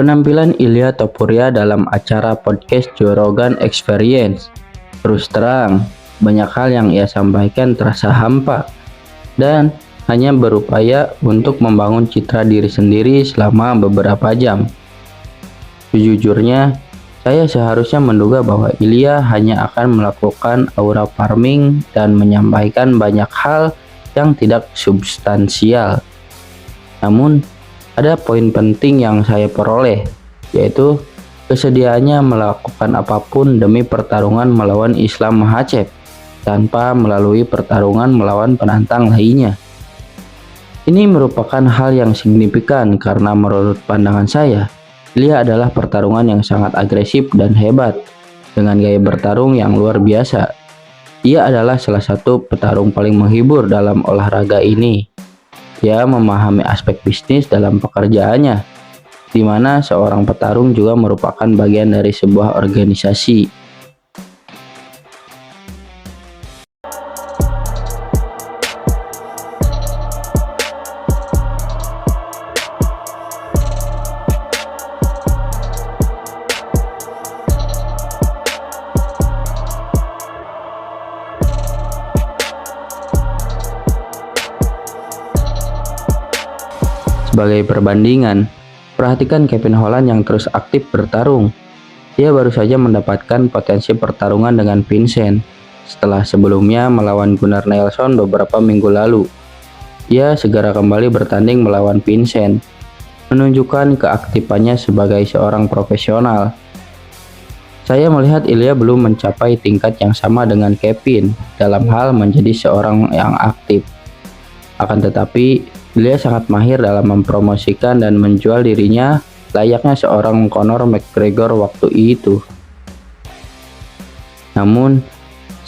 Penampilan Ilya Topuria dalam acara podcast Joe Rogan Experience. Terus terang, banyak hal yang ia sampaikan terasa hampa dan hanya berupaya untuk membangun citra diri sendiri selama beberapa jam. Sejujurnya, saya seharusnya menduga bahwa Ilya hanya akan melakukan aura farming dan menyampaikan banyak hal yang tidak substansial. Namun, ada poin penting yang saya peroleh, yaitu kesediaannya melakukan apapun demi pertarungan melawan Islam Makhachev tanpa melalui pertarungan melawan penantang lainnya. Ini merupakan hal yang signifikan karena menurut pandangan saya, Ilya adalah pertarungan yang sangat agresif dan hebat dengan gaya bertarung yang luar biasa. Ia adalah salah satu petarung paling menghibur dalam olahraga ini. Dia memahami aspek bisnis dalam pekerjaannya, di mana seorang petarung juga merupakan bagian dari sebuah organisasi. Sebagai perbandingan, perhatikan Kevin Holland yang terus aktif bertarung. Dia baru saja mendapatkan potensi pertarungan dengan Vincent setelah sebelumnya melawan Gunnar Nelson beberapa minggu lalu. Dia segera kembali bertanding melawan Vincent, menunjukkan keaktifannya sebagai seorang profesional. Saya melihat Ilya belum mencapai tingkat yang sama dengan Kevin dalam hal menjadi seorang yang aktif. Akan tetapi, Ilya sangat mahir dalam mempromosikan dan menjual dirinya layaknya seorang Conor McGregor waktu itu. Namun,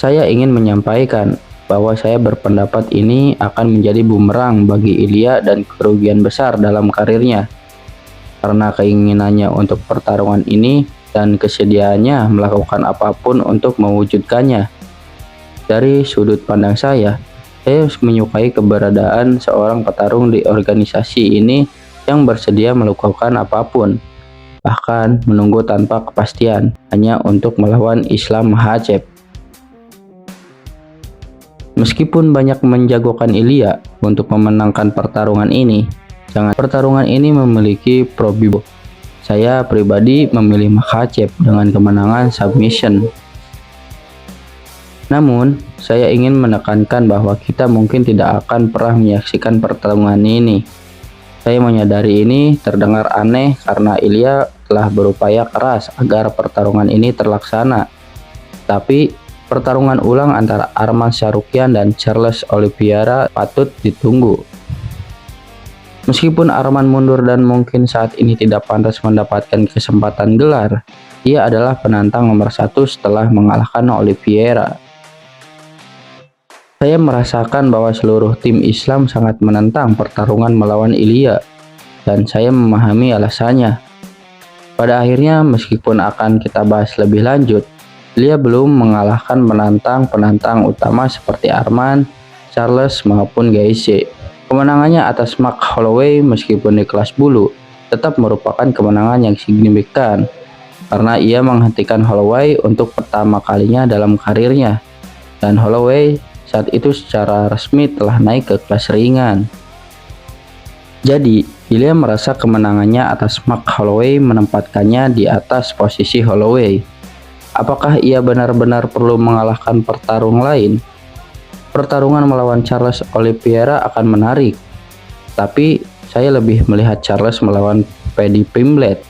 saya ingin menyampaikan bahwa saya berpendapat ini akan menjadi bumerang bagi Ilya dan kerugian besar dalam karirnya. Karena keinginannya untuk pertarungan ini dan kesediaannya melakukan apapun untuk mewujudkannya. Dari sudut pandang saya menyukai keberadaan seorang petarung di organisasi ini yang bersedia melakukan apapun, bahkan menunggu tanpa kepastian, hanya untuk melawan Islam Makhachev. Meskipun banyak menjagokan Ilya untuk memenangkan pertarungan ini, pertarungan ini memiliki probabilitas. Saya pribadi memilih Makhachev dengan kemenangan submission. Namun, saya ingin menekankan bahwa kita mungkin tidak akan pernah menyaksikan pertarungan ini. Saya menyadari ini terdengar aneh karena Ilya telah berupaya keras agar pertarungan ini terlaksana. Tapi, pertarungan ulang antara Arman Tsarukyan dan Charles Oliveira patut ditunggu. Meskipun Arman mundur dan mungkin saat ini tidak pantas mendapatkan kesempatan gelar, ia adalah penantang nomor 1 setelah mengalahkan Oliveira. Saya merasakan bahwa seluruh tim Islam sangat menentang pertarungan melawan Ilya, dan saya memahami alasannya. Pada akhirnya, meskipun akan kita bahas lebih lanjut, Ilya belum mengalahkan penantang utama seperti Arman, Charles maupun Gaethje. Kemenangannya atas Max Holloway meskipun di kelas bulu tetap merupakan kemenangan yang signifikan, karena ia menghentikan Holloway untuk pertama kalinya dalam karirnya, dan Holloway saat itu secara resmi telah naik ke kelas ringan. Jadi, Ilya merasa kemenangannya atas Max Holloway menempatkannya di atas posisi Holloway. Apakah ia benar-benar perlu mengalahkan pertarung lain? Pertarungan melawan Charles Oliveira akan menarik, tapi saya lebih melihat Charles melawan Paddy Pimblett.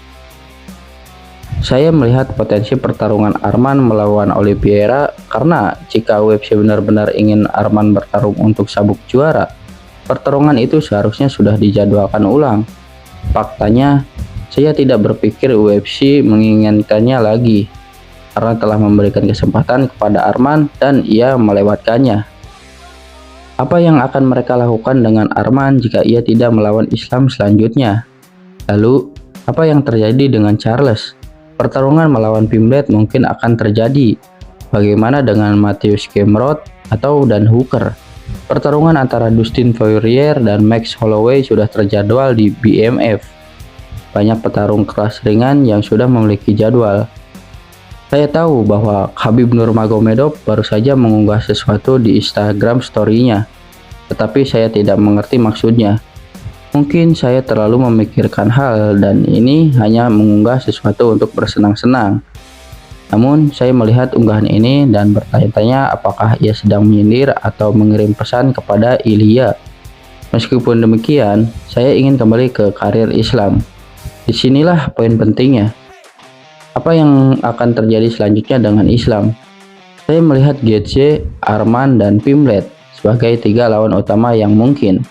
Saya melihat potensi pertarungan Arman melawan Oliveira karena jika UFC benar-benar ingin Arman bertarung untuk sabuk juara, pertarungan itu seharusnya sudah dijadwalkan ulang. Faktanya, saya tidak berpikir UFC menginginkannya lagi karena telah memberikan kesempatan kepada Arman dan ia melewatkannya. Apa yang akan mereka lakukan dengan Arman jika ia tidak melawan Islam selanjutnya? Lalu, apa yang terjadi dengan Charles? Pertarungan melawan Pimblett mungkin akan terjadi. Bagaimana dengan Mateusz Gamrot atau Dan Hooker? Pertarungan antara Dustin Poirier dan Max Holloway sudah terjadwal di BMF. banyak petarung kelas ringan yang sudah memiliki jadwal. Saya tahu bahwa Khabib Nurmagomedov baru saja mengunggah sesuatu di Instagram story-nya, tetapi saya tidak mengerti maksudnya. Mungkin saya terlalu memikirkan hal dan ini hanya mengunggah sesuatu untuk bersenang-senang. Namun, saya melihat unggahan ini dan bertanya-tanya apakah ia sedang menyindir atau mengirim pesan kepada Ilya. Meskipun demikian, saya ingin kembali ke karir Islam. Disinilah poin pentingnya. Apa yang akan terjadi selanjutnya dengan Islam? Saya melihat GC, Arman, dan Pimlet sebagai 3 lawan utama yang mungkin.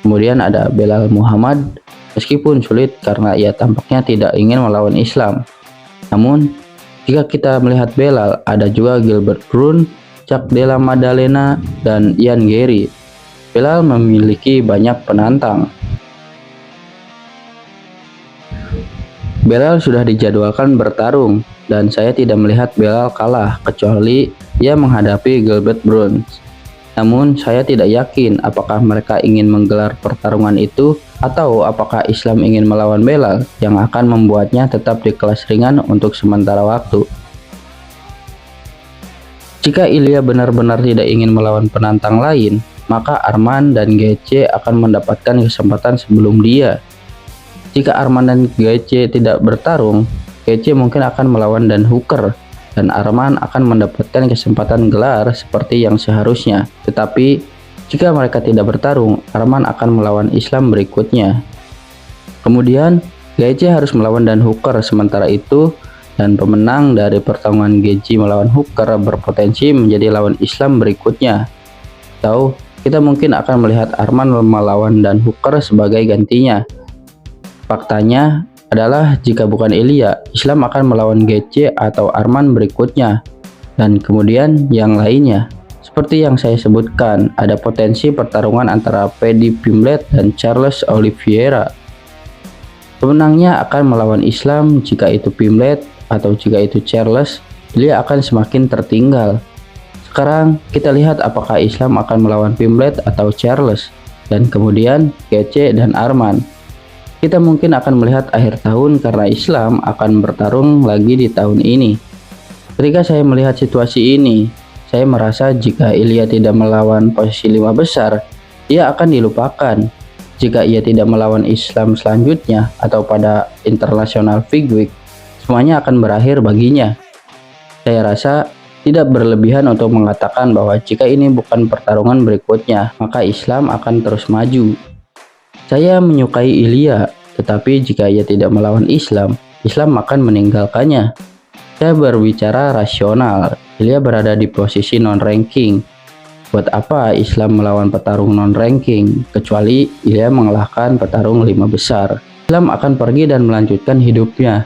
Kemudian ada Belal Muhammad, meskipun sulit karena ia tampaknya tidak ingin melawan Islam. Namun, jika kita melihat Belal, ada juga Gilbert Burns, Chuck Della Maddalena, dan Ian Garry. Belal memiliki banyak penantang. Belal sudah dijadwalkan bertarung, dan saya tidak melihat Belal kalah kecuali ia menghadapi Gilbert Burns. Namun, saya tidak yakin apakah mereka ingin menggelar pertarungan itu atau apakah Islam ingin melawan Belal yang akan membuatnya tetap di kelas ringan untuk sementara waktu. Jika Ilya benar-benar tidak ingin melawan penantang lain, maka Arman dan GC akan mendapatkan kesempatan sebelum dia. Jika Arman dan GC tidak bertarung, GC mungkin akan melawan Dan Hooker, dan Arman akan mendapatkan kesempatan gelar seperti yang seharusnya. Tetapi, jika mereka tidak bertarung, Arman akan melawan Islam berikutnya. Kemudian, GC harus melawan Dan Hooker sementara itu, dan pemenang dari pertarungan GC melawan Hooker berpotensi menjadi lawan Islam berikutnya. Atau, kita mungkin akan melihat Arman melawan Dan Hooker sebagai gantinya. Faktanya adalah jika bukan Ilya, Islam akan melawan GC atau Arman berikutnya, dan kemudian yang lainnya. Seperti yang saya sebutkan, ada potensi pertarungan antara Paddy Pimblett dan Charles Oliveira. Pemenangnya akan melawan Islam jika itu Pimblett atau jika itu Charles, Ilya akan semakin tertinggal. Sekarang kita lihat apakah Islam akan melawan Pimblett atau Charles, dan kemudian GC dan Arman. Kita mungkin akan melihat akhir tahun karena Islam akan bertarung lagi di tahun ini. Ketika saya melihat situasi ini, saya merasa jika Ilya tidak melawan posisi 5 besar, ia akan dilupakan. Jika ia tidak melawan Islam selanjutnya atau pada International Featherweight, semuanya akan berakhir baginya. Saya rasa tidak berlebihan untuk mengatakan bahwa jika ini bukan pertarungan berikutnya, maka Islam akan terus maju. Saya menyukai Ilya, tetapi jika ia tidak melawan Islam, Islam akan meninggalkannya. Saya berbicara rasional, Ilya berada di posisi non-ranking. Buat apa Islam melawan petarung non-ranking, kecuali Ilya mengalahkan petarung 5 besar. Islam akan pergi dan melanjutkan hidupnya.